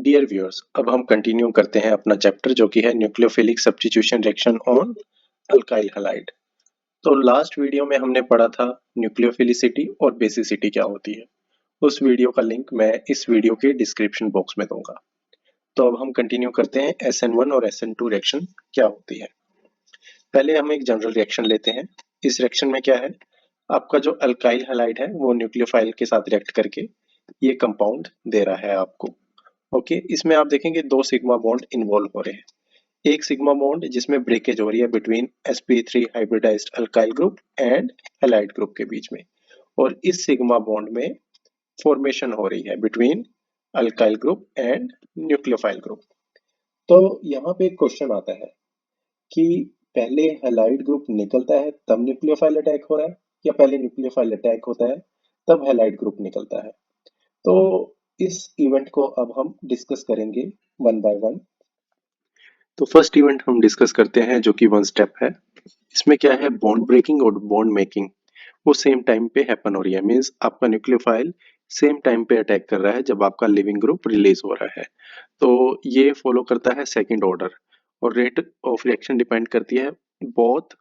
Dear viewers, अब हम continue करते हैं अपना चैप्टर जो कि है nucleophilic substitution reaction on alkyl halide. तो लास्ट वीडियो में हमने पढ़ा था न्यूक्लियोफिलिसिटी और बेसिसिटी क्या होती है। उस वीडियो का लिंक मैं इस वीडियो के डिस्क्रिप्शन बॉक्स में दूंगा। तो अब हम कंटिन्यू करते हैं SN1 और SN2 रिएक्शन क्या होती है। पहले हम एक जनरल रिएक्शन लेते हैं। इस रिएक्शन में क्या है, आपका जो अल्काइल हैलाइड है वो न्यूक्लियोफाइल के साथ रिएक्ट करके ये कंपाउंड दे रहा है आपको। ओके, इसमें आप देखेंगे दो सिग्मा बॉन्ड इन्वॉल्व हो रहे हैं। एक सिग्मा बॉन्ड जिसमें ब्रेकेज हो रही है between sp3 hybridised alkyl group and halide group के बीच में, और इस सिग्मा बॉन्ड में फॉर्मेशन हो रही है between alkyl group and nucleophile group. तो यहाँ पे एक क्वेश्चन आता है कि पहले हैलाइड ग्रुप निकलता है तब न्यूक्लियोफाइल अटैक हो रहा है, या पहले न्यूक्लियोफाइल अटैक होता है तब हैलाइड ग्रुप निकलता है। तो इस इवेंट को अब हम डिस्कस करेंगे वन बाय वन। तो फर्स्ट इवेंट हम डिस्कस करते हैं जो कि वन स्टेप है। इसमें क्या है, बॉन्ड ब्रेकिंग और बॉन्ड मेकिंग वो सेम टाइम पे हैपन हो रही है। मींस आपका न्यूक्लियोफाइल सेम टाइम पे अटैक कर रहा है जब आपका लिविंग ग्रुप रिलीज हो रहा है। तो ये फॉलो करता है सेकंड ऑर्डर, और रेट ऑफ रिएक्शन डिपेंड करती है बोथ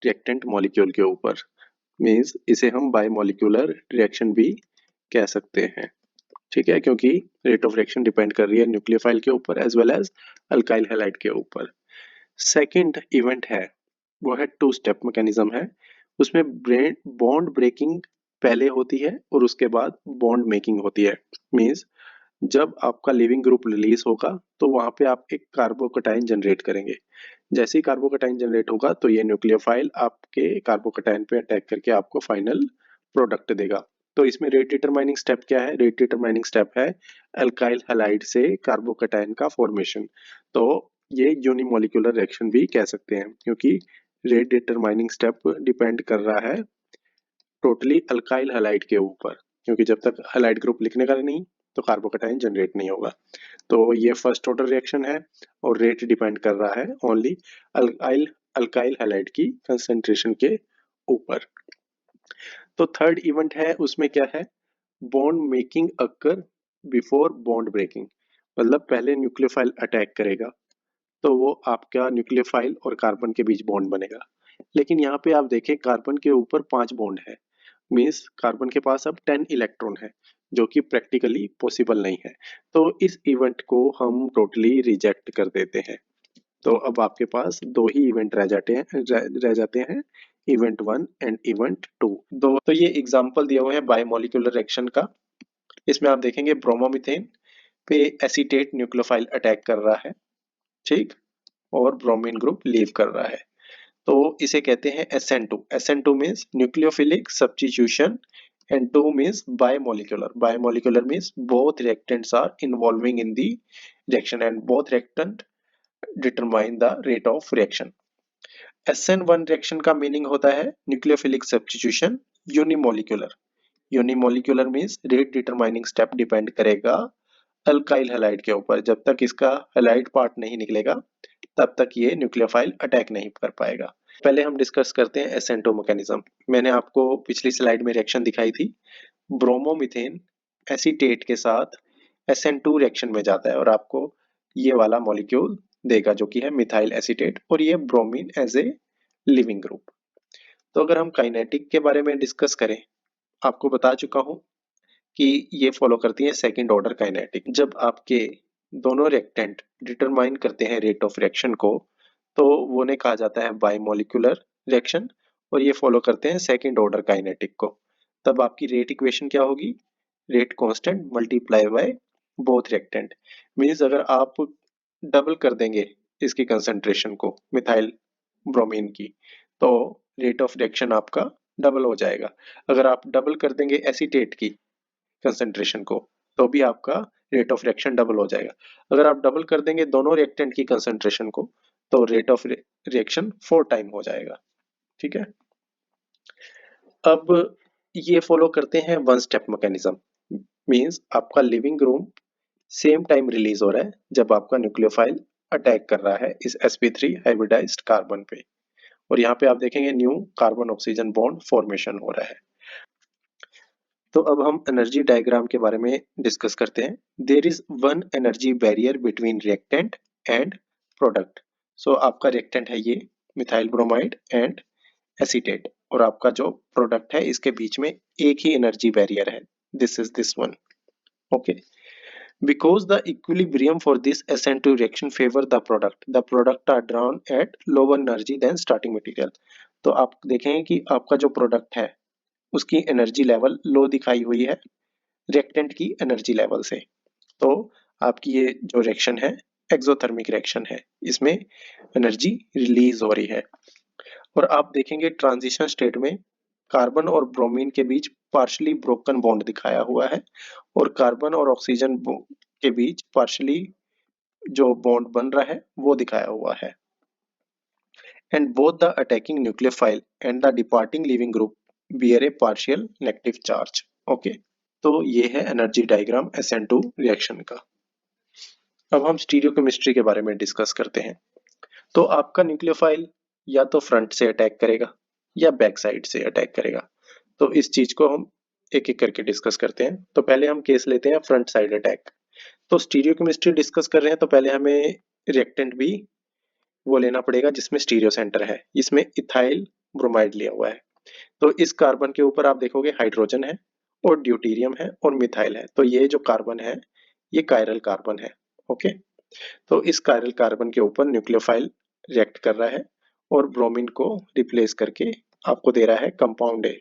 रिएक्टेंट मॉलिक्यूल के ऊपर। मींस इसे हम बायमॉलिक्यूलर रिएक्शन भी कह सकते हैं, ठीक है, क्योंकि रेट ऑफ रिएक्शन डिपेंड कर रही है न्यूक्लियोफाइल के ऊपर as well as alkyl halide के ऊपर। सेकंड इवेंट है वो है टू स्टेप मैकेनिज्म है। उसमें बॉन्ड ब्रेकिंग पहले होती है और उसके बाद बॉन्ड मेकिंग होती है। मींस जब आपका लिविंग ग्रुप रिलीज होगा तो वहां पे आप एक कार्बोकटाइन जनरेट करेंगे। जैसे ही कार्बोकटाइन जनरेट होगा तो ये न्यूक्लियोफाइल आपके कार्बोकटाइन पे अटैक करके आपको फाइनल प्रोडक्ट देगा। तो इसमें रेट डिटरमाइनिंग स्टेप क्या है, रेट डिटरमाइनिंग स्टेप है अल्काइल हैलाइड से कार्बोकटाइन का फॉर्मेशन। तो ये यूनिमोलिकुलर रिएक्शन भी कह सकते हैं, क्योंकि रेट डिटरमाइनिंग स्टेप डिपेंड कर रहा है टोटली अल्काइल हैलाइड के ऊपर, क्योंकि जब तक हैलाइड ग्रुप लिखने का नहीं तो कार्बोकटाइन जनरेट नहीं होगा। तो ये फर्स्ट ऑर्डर रिएक्शन है और रेट डिपेंड कर रहा है ओनली अल्काइल अल्काइल हैलाइड की कंसंट्रेशन के ऊपर। तो थर्ड इवेंट है, उसमें क्या है, बॉन्ड मेकिंग अकर बिफोर बॉन्ड ब्रेकिंग। मतलब पहले न्यूक्लियोफाइल अटैक करेगा तो वो आपका न्यूक्लियोफाइल और कार्बन के बीच बॉन्ड बनेगा। लेकिन यहाँ पे आप देखें कार्बन के ऊपर 5 बॉन्ड है। मीन्स कार्बन के पास अब 10 इलेक्ट्रॉन है, जो कि प्रैक्टिकली पॉसिबल नहीं है। तो इस इवेंट को हम टोटली रिजेक्ट कर देते हैं। तो अब आपके पास दो ही इवेंट रह जाते हैं, इवेंट 1 एंड इवेंट 2। दो तो ये एग्जांपल दिया हुआ है बायोमोलिकुलर रिएक्शन का। इसमें आप देखेंगे ब्रोमोमीथेन पे एसीटेट न्यूक्लियोफाइल अटैक कर रहा है, ठीक, और ब्रोमीन ग्रुप लीव कर रहा है। तो इसे कहते हैं SN2। SN2 means nucleophilic substitution and 2 means bimolecular. Bimolecular means both reactants are involving in the reaction and both reactant determine the rate of reaction. SN1 reaction का मीनिंग होता है nucleophilic substitution unimolecular. Unimolecular means rate determining step depend करेगा alkyl halide के ऊपर। जब तक इसका halide part नहीं निकलेगा तब तक ये न्यूक्लियोफाइल अटैक नहीं कर पाएगा। पहले हम डिस्कस करते हैं SN2 मैकेनिज्म। मैंने आपको पिछली स्लाइड में रिएक्शन दिखाई थी। ब्रोमोमीथेन एसीटेट के साथ SN2 रिएक्शन में जाता है और आपको ये वाला मॉलिक्यूल देगा जो कि है मिथाइल एसीटेट, और ये bromine as a leaving group. तो अगर हम काइनेटिक के बारे में डिस्कस करें, आपको बता चुका हूं कि ये फॉलो करती है सेकंड ऑर्डर काइनेटिक। जब आपके दोनों रिएक्टेंट डिटरमाइन करते हैं रेट ऑफ रिएक्शन को तो वो ने कहा जाता है बायमोलिकुलर रिएक्शन, और ये फॉलो करते हैं सेकंड ऑर्डर काइनेटिक को। तब आपकी रेट इक्वेशन क्या होगी, rate constant multiply by both reactant. Means अगर आप डबल कर देंगे इसकी कंसंट्रेशन को मिथाइल ब्रोमीन की, तो रेट ऑफ रिएक्शन आपका डबल हो जाएगा। अगर आप डबल कर देंगे एसीटेट की कंसंट्रेशन को तो भी आपका रेट ऑफ रिएक्शन डबल हो जाएगा। अगर आप डबल कर देंगे दोनों रिएक्टेंट की कंसंट्रेशन को तो रेट ऑफ रिएक्शन 4 टाइम हो जाएगा, ठीक है। अब ये फॉलो करते हैं वन स्टेप मैकेनिज्म। मींस आपका leaving group same time release हो रहा है जब आपका न्यूक्लियोफाइल अटैक कर रहा है इस sp3 हाइब्रिडाइज्ड कार्बन पे, और यहाँ पे आप देखेंगे new carbon oxygen bond formation हो रहा है। तो अब हम एनर्जी डायग्राम के बारे में डिस्कस करते हैं। There is one energy barrier between reactant and product. So आपका रिएक्टेंट है ये मिथाइल ब्रोमाइड एंड एसीटेट, और आपका जो प्रोडक्ट है इसके बीच में एक ही एनर्जी बैरियर है, this is this one. Okay, because the equilibrium for this SN2 reaction favor the product are drawn at lower energy than starting material। तो आप देखेंगे कि आपका जो प्रोडक्ट है उसकी एनर्जी लेवल लो दिखाई हुई है रिएक्टेंट की एनर्जी लेवल से। तो आपकी ये जो रिएक्शन है एक्सोथर्मिक रिएक्शन है, इसमें एनर्जी रिलीज हो रही है। और आप देखेंगे ट्रांजिशन स्टेट में कार्बन और ब्रोमीन के बीच पार्शली ब्रोकन बॉन्ड दिखाया हुआ है, और कार्बन और ऑक्सीजन के बीच पार्शली जो बॉन्ड बन रहा है वो दिखाया हुआ है। And both the attacking nucleophile and the departing leaving group bear a partial negative charge. Okay, तो ये है एनर्जी डायग्राम SN2 रिएक्शन का। अब हम स्टीरियोकेमिस्ट्री के बारे में डिस्कस करते हैं। तो आपका न्यूक्लियोफाइल या तो फ्रंट से अटैक करेगा या बैक साइड से अटैक करेगा। तो इस चीज को हम एक एक करके डिस्कस करते हैं। तो पहले हम केस लेते हैं फ्रंट साइड अटैक। तो स्टीरियोकेमिस्ट्री डिस्कस कर रहे हैं तो पहले हमें रिएक्टेंट भी वो लेना पड़ेगा जिसमें स्टीरियो सेंटर है। इसमें इथाइल ब्रोमाइड लिया हुआ है। तो इस कार्बन के ऊपर आप देखोगे हाइड्रोजन है और ड्यूटीरियम है और मिथाइल है। तो ये जो कार्बन है ये कायरल कार्बन है। ओके, तो इस कायरल कार्बन के ऊपर न्यूक्लियोफाइल रिएक्ट कर रहा है और ब्रोमीन को रिप्लेस करके आपको दे रहा है कंपाउंड ए।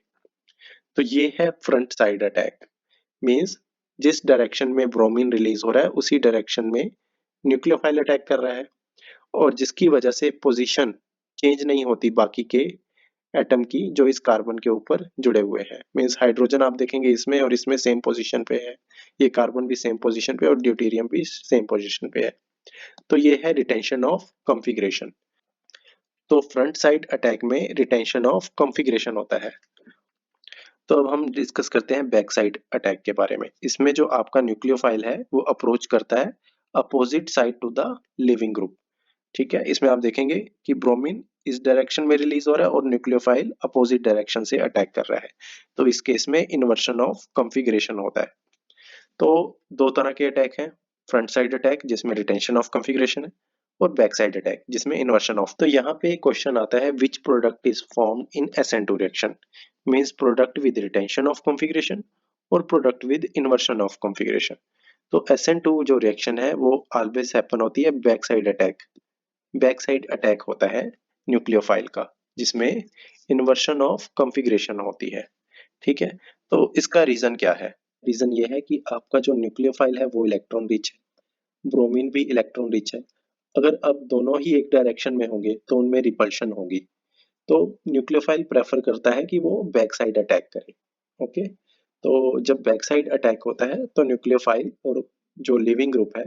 तो ये है फ्रंट साइड अटैक, मींस जिस डायरेक्शन में ब्रोमीन रिलीज हो रहा है उसी डायरेक्शन में न्यूक्लियोफाइल अटैक कर रहा है, और जिसकी वजह से पोजीशन चेंज नहीं होती बाकी के एटम की जो इस कार्बन के ऊपर जुड़े हुए हैं। मींस हाइड्रोजन आप देखेंगे इसमें और इसमें सेम पोजीशन पे है, ये कार्बन भी सेम पोजीशन पे और ड्यूटेरियम भी सेम पोजीशन पे है। तो ये है रिटेंशन ऑफ कॉन्फ़िगरेशन। तो फ्रंट साइड अटैक में रिटेंशन ऑफ कॉन्फ़िगरेशन होता है। तो अब हम डिस्कस करते हैं बैक साइड अटैक के बारे में। इसमें जो आपका न्यूक्लियोफाइल है वो अप्रोच करता है opposite side to the leaving group. ठीक है, इसमें आप देखेंगे कि ब्रोमीन इस डायरेक्शन में रिलीज हो रहा है और न्यूक्लियोफाइल अपोजिट डायरेक्शन से अटैक कर रहा है। तो इस केस में इन्वर्शन ऑफ कॉन्फ़िगरेशन होता है। तो दो तरह के अटैक हैं, फ्रंट साइड अटैक जिसमें रिटेंशन ऑफ कॉन्फ़िगरेशन है और बैक साइड अटैक जिसमें इन्वर्शन ऑफ। तो यहाँ पे क्वेश्चन आता है which product is formed in SN2 reaction, means product with retention of configuration और product with inversion of configuration. तो SN2 जो रिएक्शन है वो ऑलवेज हैपन होती है back side attack. Back side attack होता है न्यूक्लियोफाइल का जिसमें इन्वर्शन ऑफ कॉन्फ़िगरेशन होती है। ठीक है, तो इसका रीजन क्या है? रीजन ये है कि आपका जो न्यूक्लियोफाइल है वो इलेक्ट्रॉन रिच है, ब्रोमीन भी इलेक्ट्रॉन रिच है। अगर अब दोनों ही एक डायरेक्शन में होंगे तो उनमें रिपल्शन होगी। तो न्यूक्लियोफाइल प्रेफर करता है कि वो बैक साइड अटैक करे। ओके, तो जब बैक साइड अटैक होता है तो न्यूक्लियोफाइल और जो लिविंग ग्रुप है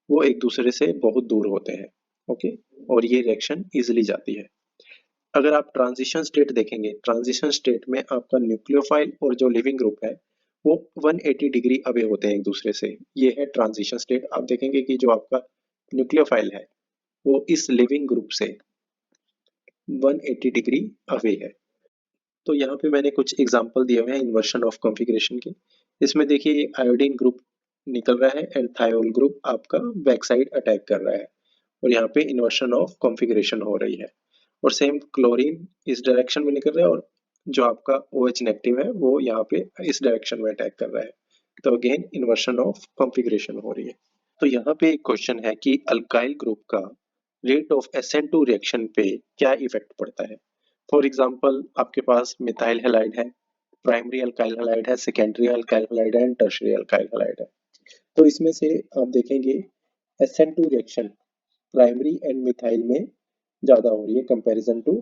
वो एक दूसरे से बहुत दूर होते हैं। ओके, और ये रिएक्शन इजिली जाती है। अगर आप ट्रांजिशन स्टेट देखेंगे, ट्रांजिशन स्टेट में आपका न्यूक्लियोफाइल और जो लिविंग ग्रुप है वो 180 डिग्री अवे होते हैं एक दूसरे से। ये है ट्रांजिशन स्टेट। आप देखेंगे कि जो आपका न्यूक्लियोफाइल है वो इस लिविंग ग्रुप से 180 डिग्री अवे है। तो यहाँ पे मैंने कुछ एग्जांपल दिए हुए हैं इन्वर्शन ऑफ कॉन्फ़िगरेशन के। इसमें देखिए आयोडीन ग्रुप निकल रहा है एंड थायोल ग्रुप आपका बैक साइड अटैक कर रहा है, और यहाँ पे इन्वर्शन ऑफ कॉन्फ़िगरेशन हो रही है। और सेम क्लोरीन इस डायरेक्शन में निकल रहा है और जो आपका OH नेगेटिव है वो यहाँ पे इस डायरेक्शन में अटैक कर रहा है। तो अगेन इन्वर्शन ऑफ कॉन्फ़िगरेशन हो रही है। तो यहाँ पे एक क्वेश्चन है कि अल्काइल ग्रुप का रेट ऑफ SN2 रिएक्शन पे क्या इफेक्ट पड़ता है। फॉर एग्जांपल आपके पास मिथाइल हैलाइड है, प्राइमरी अल्काइल हैलाइड है, सेकेंडरी अल्काइल हैलाइड है एंड टर्शियरी अल्काइल हैलाइड है। तो इसमें से आप देखेंगे SN2 reaction primary and methyl में ज्यादा हो रही है comparison to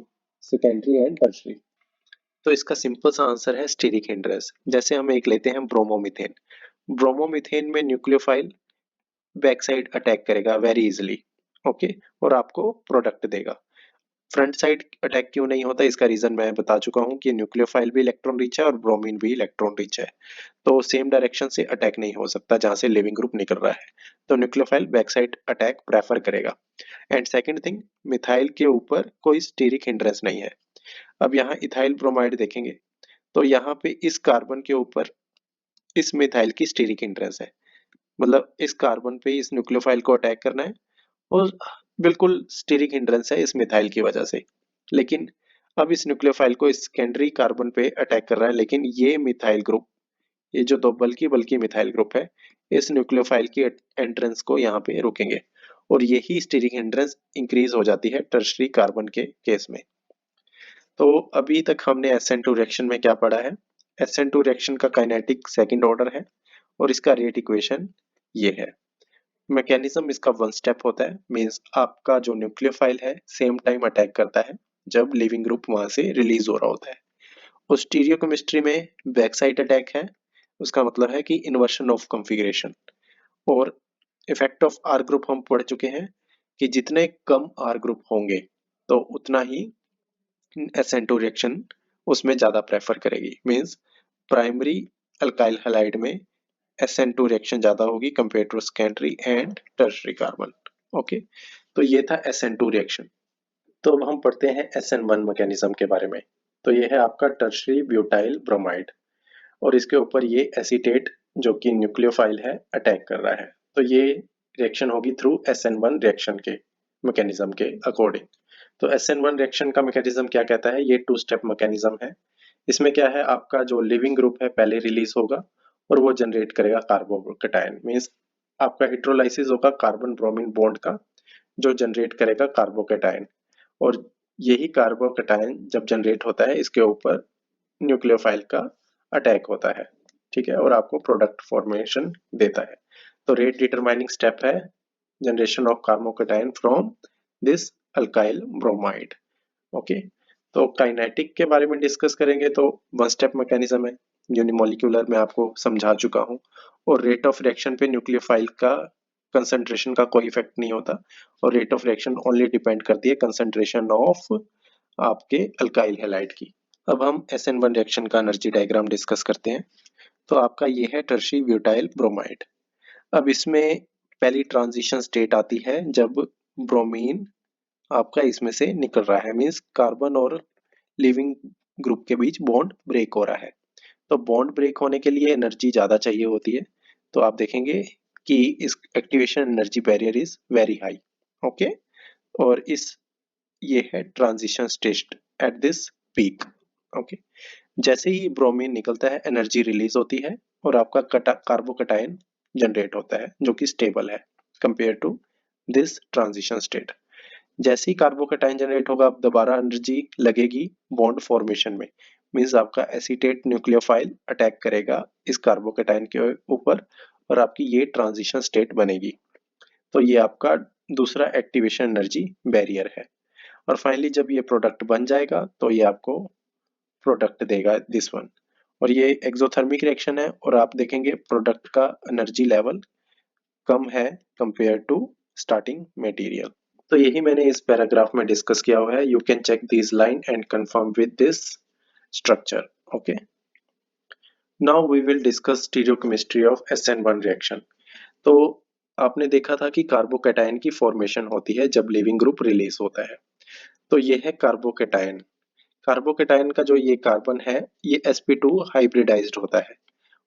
secondary and tertiary. तो इसका सिंपल सा आंसर है स्टीरिक हिंड्रेंस। जैसे हम एक लेते हैं ब्रोमोमीथेन। ब्रोमोमीथेन में न्यूक्लियोफाइल बैक साइड अटैक करेगा वेरी इजिली। ओके, और आपको प्रोडक्ट देगा। फ्रंट साइड अटैक क्यों नहीं होता, इसका रीजन मैं बता चुका हूँ कि न्यूक्लियोफाइल भी इलेक्ट्रॉन रिच है और ब्रोमीन भी इलेक्ट्रॉन रिच है। तो सेम डायरेक्शन से अटैक नहीं हो सकता जहां से लिविंग ग्रुप निकल रहा है। तो nucleophile back side attack prefer करेगा। एंड सेकंड थिंग, मिथाइल के ऊपर कोई स्टीरिक हिंड्रेंस नहीं है। अब यहाँ इथाइल ब्रोमाइड देखेंगे तो यहाँ पे इस कार्बन के ऊपर इस मिथाइल की स्टीरिक हिंड्रेंस है, मतलब इस कार्बन पे इस न्यूक्लियोफाइल को अटैक करना है और बिल्कुल स्टीरिक हिंड्रेंस है इस मिथाइल की वजह से। लेकिन अब इस न्यूक्लियोफाइल को इस सेकेंडरी कार्बन पे अटैक कर रहा है, लेकिन ये मिथाइल ग्रुप, ये जो दो बल्कि बल्कि मिथाइल ग्रुप है, इस न्यूक्लियोफाइल की एंट्रेंस को यहाँ पे रोकेंगे और यही स्टीरिक हिंड्रेंस इंक्रीज हो जाती है टर्शरी कार्बन के केस में। तो अभी तक हमने SN2 रिएक्शन में क्या पढ़ा है? SN2 रिएक्शन का काइनेटिक सेकंड ऑर्डर है और इसका रेट इक्वेशन ये है। मैकेनिज्म इसका वन स्टेप होता है, मींस आपका जो न्यूक्लियोफाइल है सेम टाइम अटैक करता है जब लिविंग ग्रुप वहां से रिलीज हो रहा होता है। और स्टीरियोकेमिस्ट्री में बैक साइड अटैक है, उसका मतलब है कि इन्वर्शन ऑफ कॉन्फ़िगरेशन। और इफेक्ट ऑफ आर ग्रुप हम पढ़ चुके हैं कि जितने कम आर ग्रुप होंगे तो उतना ही SN2 रिएक्शन उसमें ज्यादा प्रेफर करेगी, मींस प्राइमरी अल्काइल हैलाइड में SN2 रिएक्शन ज्यादा होगी compare to secondary and tertiary carbon. Okay, तो ये था SN2 रिएक्शन। तो अब हम पढ़ते हैं SN1 मैकेनिज्म के बारे में। तो ये है आपका टर्शियरी ब्यूटाइल ब्रोमाइड और इसके ऊपर ये एसीटेट जो कि न्यूक्लियोफाइल है अटैक कर रहा है। तो ये रिएक्शन होगी थ्रू SN1 रिएक्शन के मैकेनिज्म के अकॉर्डिंग। तो SN1 रिएक्शन का मैकेनिज्म क्या कहता है? ये टू स्टेप मैकेनिज्म है। इसमें क्या है, आपका जो लिविंग ग्रुप है पहले रिलीज होगा और वो जनरेट करेगा कार्बोकैटायन, मींस आपका हाइड्रोलाइसिस होगा कार्बन ब्रोमीन बॉन्ड का जो जनरेट करेगा कार्बोकैटायन। और यही कार्बोकैटायन जब जनरेट होता है इसके ऊपर न्यूक्लियोफाइल का अटैक होता है, ठीक है, और आपको प्रोडक्ट फॉर्मेशन देता है। तो रेट डिटरमाइनिंग स्टेप है generation of carbocation from this alkyl bromide. Okay, तो काइनेटिक के बारे में डिस्कस करेंगे तो वन स्टेप मैकेनिज्म है, यूनिमोलिकुलर में आपको समझा चुका हूँ। और रेट ऑफ रिएक्शन पे न्यूक्लियोफाइल का कंसंट्रेशन का कोई इफेक्ट नहीं होता और rate of reaction only depend करती है कंसंट्रेशन ऑफ आपके अल्काइल हैलाइड की। अब हम SN1 रिएक्शन का एनर्जी डायग्राम डिस्कस करते हैं। तो आपका ये है टर्शियरी ब्यूटाइल ब्रोमाइड। अब इसमें पहली ट्रांजिशन स्टेट आती है जब ब्रोमीन आपका इसमें से निकल रहा है, मींस कार्बन और लिविंग ग्रुप के बीच बॉन्ड ब्रेक हो रहा है। तो बॉन्ड ब्रेक होने के लिए एनर्जी ज्यादा चाहिए होती है। तो आप देखेंगे कि इस activation energy barrier is very high. Okay, और इस ये है transition state at this peak. Okay, जैसे ही ब्रोमीन निकलता है एनर्जी रिलीज होती है और आपका कार्बोकैटायन जनरेट होता है जो कि स्टेबल है compare to this transition state. जैसे ही कार्बोकैटायन जनरेट होगा अब दोबारा एनर्जी लगेगी बॉन्ड फॉर्मेशन में, मींस आपका एसीटेट न्यूक्लियोफाइल अटैक करेगा इस कार्बोकैटायन के ऊपर और आपकी ये ट्रांजिशन स्टेट बनेगी। तो ये आपका दूसरा एक्टिवेशन एनर्जी बैरियर है। और फाइनली जब ये प्रोडक्ट बन जाएगा तो ये आपको प्रोडक्ट देगा दिस वन। और ये एक्सोथर्मिक रिएक्शन है और आप देखेंगे प्रोडक्ट का एनर्जी लेवल कम है कंपेयर टू स्टार्टिंग मटेरियल। तो यही मैंने इस पैराग्राफ में डिस्कस किया हुआ है। You can check this line and confirm with this structure. Okay, now we will discuss stereochemistry of SN1 reaction. तो आपने देखा था कि कार्बोकैटायन की फॉर्मेशन होती है जब लिविंग ग्रुप रिलीज होता है। तो ये है कार्बोकैटायन। कार्बोकैटायन का जो ये कार्बन है ये sp2 हाइब्रिडाइज्ड होता है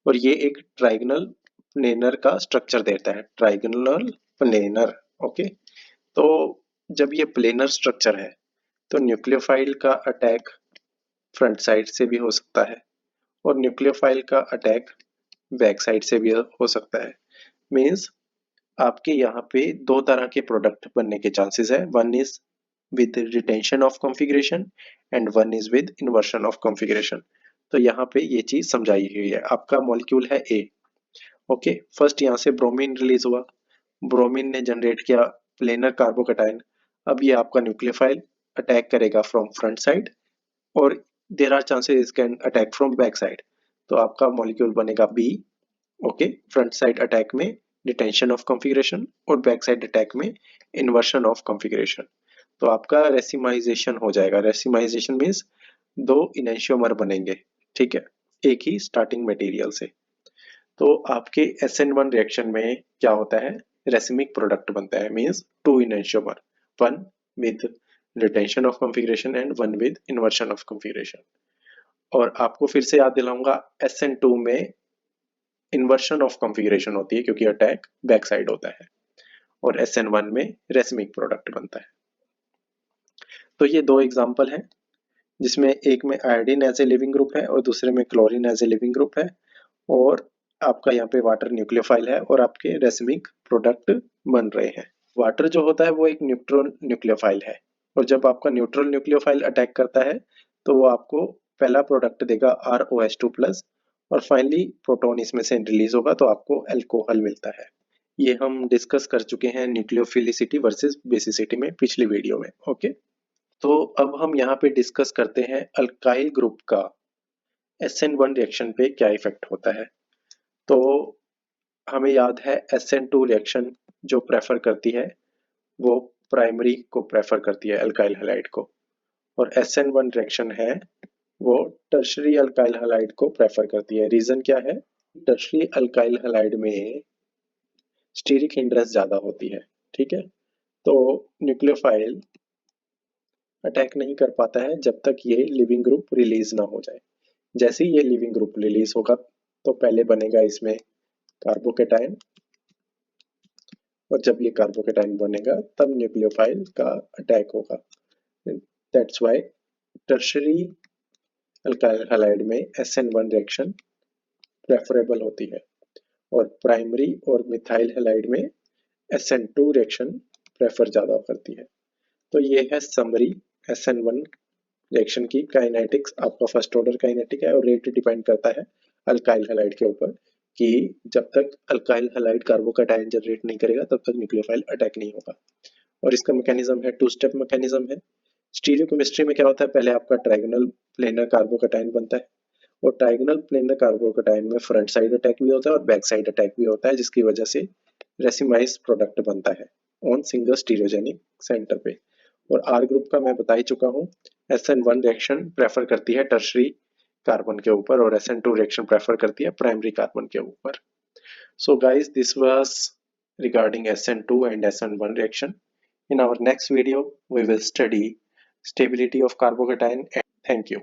और ये एक ट्राइगोनल प्लेनर का स्ट्रक्चर देता है, ट्राइगोनल प्लेनर। ओके, तो जब ये प्लेनर स्ट्रक्चर है तो न्यूक्लियोफाइल का अटैक फ्रंट साइड से भी हो सकता है और न्यूक्लियोफाइल का अटैक बैक साइड से भी हो सकता है। मींस आपके यहाँ पे दो तरह के प्रोडक्ट बनने के चांसेस है, one is with retention of configuration and one is with inversion of configuration. तो यहाँ पे ये चीज समझाई हुई है। आपका मॉलिक्यूल है A। ओके, फर्स्ट यहाँ से ब्रोमीन रिलीज हुआ, ब्रोमीन ने जनरेट किया प्लेनर कार्बोकैटायन। अब ये आपका न्यूक्लियोफाइल अटैक करेगा फ्रॉम फ्रंट साइड और there are chances can attack from back side. तो आपका मॉलिक्यूल बनेगा B। Okay, front side attack में डिटेंशन ऑफ कॉन्फ़िगरेशन और बैक साइड अटैक में इन्वर्शन ऑफ कॉन्फ़िगरेशन। तो आपका रेसिमाइजेशन हो जाएगा। रेसिमाइजेशन मीन्स दो इनेंशियोमर बनेंगे, ठीक है, एक ही स्टार्टिंग मटेरियल से। तो आपके SN1 रिएक्शन में क्या होता है, रेसिमिक प्रोडक्ट बनता है, means two enantiomer, one with retention of configuration and one with inversion of configuration. और आपको फिर से याद दिलाऊंगा SN2 में इन्वर्शन ऑफ कॉन्फ़िगरेशन होती है क्योंकि अटैक बैक साइड होता है, और SN1 में रेसमिक प्रोडक्ट बनता है। तो ये दो एग्जाम्पल हैं जिसमें एक में iodine as a leaving group है और दूसरे में chlorine as a leaving group है, और आपका यहाँ पे वाटर न्यूक्लियोफाइल है और आपके रेसमिक प्रोडक्ट बन रहे हैं। वाटर जो होता है वो एक न्यूट्रल न्यूक्लियोफाइल है, और जब आपका न्यूट्रल न्यूक्लियोफाइल अटैक करता है तो वो आपको पहला प्रोडक्ट देगा ROH2+, और फाइनली प्रोटॉन इसमें से रिलीज होगा तो आपको अल्कोहल मिलता है। ये हम डिस्कस कर चुके हैं न्यूक्लियोफिलिसिटी वर्सेस बेसिसिटी में पिछली वीडियो में। ओके, तो अब हम यहाँ पे डिस्कस करते हैं अल्काइल ग्रुप का SN1 रिएक्शन पे क्या इफेक्ट होता है। तो हमें याद है SN2 रिएक्शन जो प्रेफर करती है वो प्राइमरी को प्रेफर करती है, अल्काइल हैलाइड को, और SN1 रिएक्शन है वो टर्शरी अल्काइल हैलाइड को प्रेफर करती है। रीजन क्या है? टर्शरी अल्काइल हैलाइड में स्टीरिक हिंड्रेंस ज्यादा होती है, ठीक है, तो न्यूक्लियोफाइल अटैक नहीं कर पाता है जब तक ये लिविंग ग्रुप रिलीज ना हो जाए। जैसे ही ये लिविंग ग्रुप रिलीज होगा तो पहले बनेगा इसमें कार्बोकेटाइन, और जब ये कार्बोकेटाइन बनेगा तब न्यूक्लियोफाइल का अटैक होगा। That's why tertiary alkyl halide में SN1 रिएक्शन प्रेफरेबल होती है, और प्राइमरी और मिथाइल हैलाइड में SN2 रिएक्शन प्रेफर ज्यादा करती है। तो ये है समरी SN1 रिएक्शन की काइनेटिक्स। आपका फर्स्ट ऑर्डर काइनेटिक है और रेट डिपेंड करता है अल्काइल हैलाइड के ऊपर, कि जब तक अल्काइल हैलाइड कार्बोकेटाइन जनरेट नहीं करेगा तब तक न्यूक्लियोफाइल अटैक नहीं होगा। और इसका मैकेनिज्म है, टू स्टेप मैकेनिज्म है। स्टीरियोकेमिस्ट्री में क्या होता है, पहले आपका ट्राइगोनल प्लेनर कार्बोकेटाइन बनता है, और ट्राइगोनल प्लेनर कार्बोकेटाइन में फ्रंट साइड अटैक भी होता है और बैक साइड अटैक भी होता है, जिसकी वजह से रेसिमाइज प्रोडक्ट बनता है ऑन सिंगल स्टीरियोजेनिक सेंटर पे। और आर ग्रुप का मैं बता ही चुका हूँ, SN1 रिएक्शन प्रेफर करती है टर्शरी कार्बन के ऊपर और SN2 रिएक्शन प्रेफर करती है प्राइमरी कार्बन के ऊपर। So guys, this was regarding SN2 and SN1 reaction. In our next video we will study stability of carbocation, and thank you.